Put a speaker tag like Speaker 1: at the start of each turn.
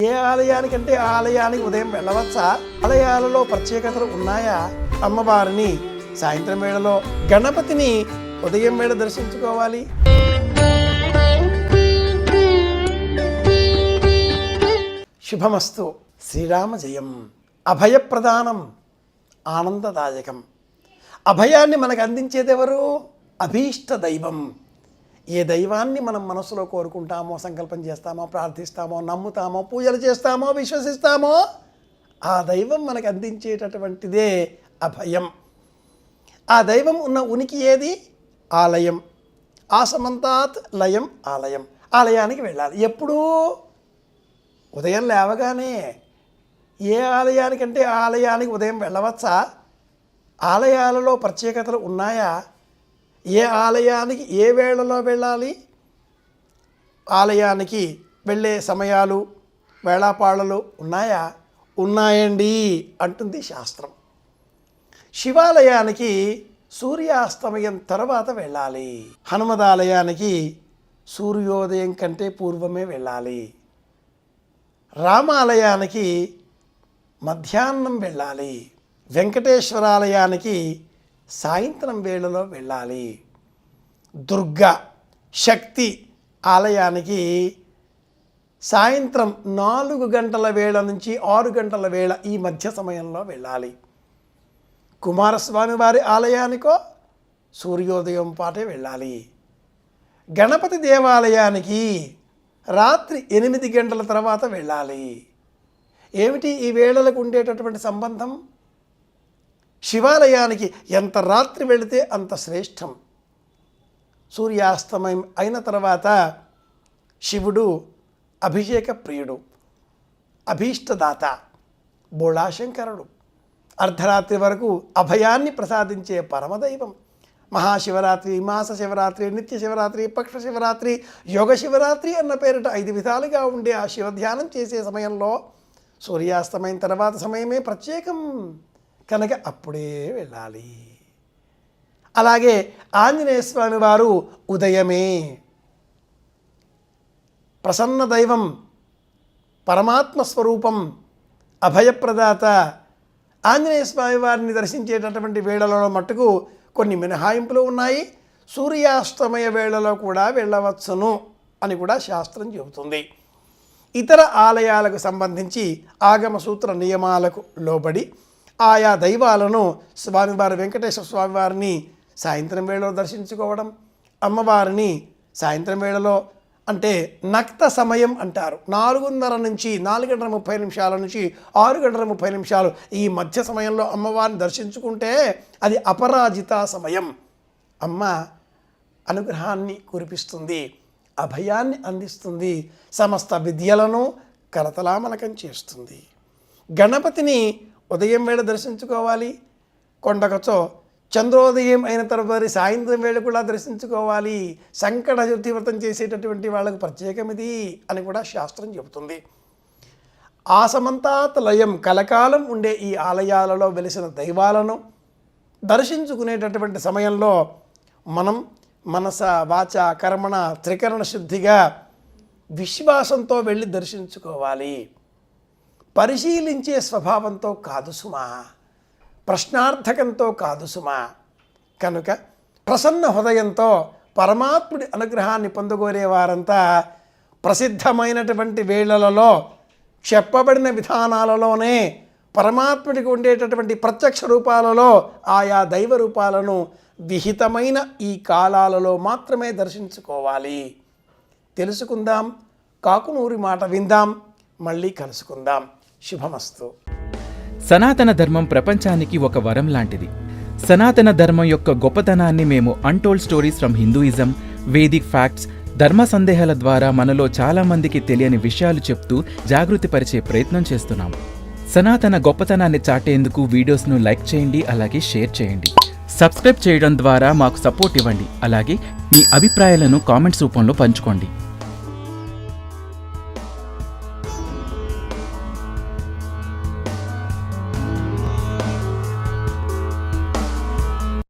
Speaker 1: ఏ ఆలయానికంటే ఆ ఆలయానికి ఉదయం వెళ్ళవచ్చా? ఆలయాలలో ప్రత్యేకతలు ఉన్నాయా? అమ్మవారిని సాయంత్రం వేళలో, గణపతిని ఉదయం వేళ దర్శించుకోవాలి. శుభమస్తు. శ్రీరామ జయం. అభయప్రదానం, ఆనందదాయకం. అభయాన్ని మనకు అందించేది ఎవరు? అభీష్ట దైవం. ఏ దైవాన్ని మనం మనసులో కోరుకుంటామో, సంకల్పం చేస్తామో, ప్రార్థిస్తామో, నమ్ముతామో, పూజలు చేస్తామో, విశ్వసిస్తామో, ఆ దైవం మనకు అందించేటటువంటిదే అభయం. ఆ దైవం ఉన్న ఉనికి ఏది? ఆలయం. ఆసమంతాత్ లయం ఆలయం. ఆలయానికి వెళ్ళాలి. ఎప్పుడు? ఉదయం లేవగానే. ఏ ఆలయానికంటే ఆ ఆలయానికి ఉదయం వెళ్ళవచ్చా? ఆలయాలలో ప్రత్యేకతలు ఉన్నాయా? ఏ ఆలయానికి ఏ వేళలో వెళ్ళాలి? ఆలయానికి వెళ్ళే సమయాలు, వేళాపాళలు ఉన్నాయా? ఉన్నాయండి అంటుంది శాస్త్రం. శివాలయానికి సూర్యాస్తమయం తర్వాత వెళ్ళాలి. హనుమదాలయానికి సూర్యోదయం కంటే పూర్వమే వెళ్ళాలి. రామాలయానికి మధ్యాహ్నం వెళ్ళాలి. వెంకటేశ్వరాలయానికి సాయంత్రం వేళలో వెళ్ళాలి. దుర్గా శక్తి ఆలయానికి సాయంత్రం 4 గంటల వేళ నుంచి 6 గంటల వేళ ఈ మధ్య సమయంలో వెళ్ళాలి. కుమారస్వామి వారి ఆలయానికో సూర్యోదయం పాటే వెళ్ళాలి. గణపతి దేవాలయానికి రాత్రి 8 గంటల తర్వాత వెళ్ళాలి. ఏమిటి ఈ వేళలకు ఉండేటటువంటి సంబంధం? శివాలయానికి ఎంత రాత్రి వెళితే అంత శ్రేష్టం. సూర్యాస్తమయం అయిన తర్వాత శివుడు అభిషేక ప్రియుడు, అభీష్టదాత, బోళాశంకరుడు. అర్ధరాత్రి వరకు అభయాన్ని ప్రసాదించే పరమదైవం. మహాశివరాత్రి, మాస శివరాత్రి, నిత్య శివరాత్రి, పక్ష శివరాత్రి, యోగ శివరాత్రి అన్న పేరిట 5 విధాలుగా ఉండే ఆ శివధ్యానం చేసే సమయంలో సూర్యాస్తమయం తర్వాత సమయమే ప్రత్యేకం కనుక అప్పుడే వెళ్ళాలి. అలాగే ఆంజనేయ స్వామి వారు ఉదయమే. ప్రసన్న దైవం, పరమాత్మ స్వరూపం, అభయప్రదాత. ఆంజనేయ స్వామి వారిని దర్శించేటటువంటి వేళలలో మట్టుకు కొన్ని మినహాయింపులు ఉన్నాయి. సూర్యాస్తమయ వేళలో కూడా వెళ్ళవచ్చును అని కూడా శాస్త్రం చెబుతుంది. ఇతర ఆలయాలకు సంబంధించి ఆగమ సూత్ర నియమాలకు లోబడి ఆయా దైవాలను స్వామివారి వెంకటేశ్వర స్వామివారిని సాయంత్రం వేళలో దర్శించుకోవడం, అమ్మవారిని సాయంత్రం వేళలో అంటే నక్త సమయం అంటారు. 4:30 నుంచి 4:30 నుంచి 6:30 ఈ మధ్య సమయంలో అమ్మవారిని దర్శించుకుంటే అది అపరాజిత సమయం. అమ్మ అనుగ్రహాన్ని కురిపిస్తుంది, అభయాన్ని అందిస్తుంది, సమస్త విద్యలను కరతలామలకం చేస్తుంది. గణపతిని ఉదయం వేళ దర్శించుకోవాలి. కొండకచో చంద్రోదయం అయిన తర్వాత సాయంత్రం వేళ కూడా దర్శించుకోవాలి. సంకట చతుర్థి వ్రతం చేసేటటువంటి వాళ్ళకు ప్రత్యేకమిది అని కూడా శాస్త్రం చెబుతుంది. ఆసమంతాత్ లయం, కలకాలం ఉండే ఈ ఆలయాలలో వెలిసిన దైవాలను దర్శించుకునేటటువంటి సమయంలో మనం మనస, వాచ, కర్మణ త్రికరణ శుద్ధిగా విశ్వాసంతో వెళ్ళి దర్శించుకోవాలి. పరిశీలించే స్వభావంతో కాదు సుమా, ప్రశ్నార్థకంతో కాదు సుమా. కనుక ప్రసన్న హృదయంతో పరమాత్ముడి అనుగ్రహాన్ని పొందగోరే వారంతా ప్రసిద్ధమైనటువంటి వేళలలో చెప్పబడిన విధానాలలోనే పరమాత్ముడికి ఉండేటటువంటి ప్రత్యక్ష రూపాలలో ఆయా దైవ రూపాలను విహితమైన ఈ కాలాలలో మాత్రమే దర్శించుకోవాలి. తెలుసుకుందాం, కాకునూరి మాట విందాం, మళ్ళీ కలుసుకుందాం. శుభమస్తు.
Speaker 2: సనాతన ధర్మం ప్రపంచానికి ఒక వరం లాంటిది. సనాతన ధర్మం యొక్క గొప్పతనాన్ని మేము untold stories from Hinduism, Vedic facts, ధర్మ సందేహాల ద్వారా మనలో చాలా మందికి తెలియని విషయాలు చెప్తూ జాగృతి పరిచే ప్రయత్నం చేస్తున్నాం. సనాతన గొప్పతనాన్ని చాటేందుకు వీడియోస్ను లైక్ చేయండి, అలాగే షేర్ చేయండి. సబ్స్క్రైబ్ చేయడం ద్వారా మాకు సపోర్ట్ ఇవ్వండి. అలాగే మీ అభిప్రాయాలను కామెంట్స్ రూపంలో పంచుకోండి.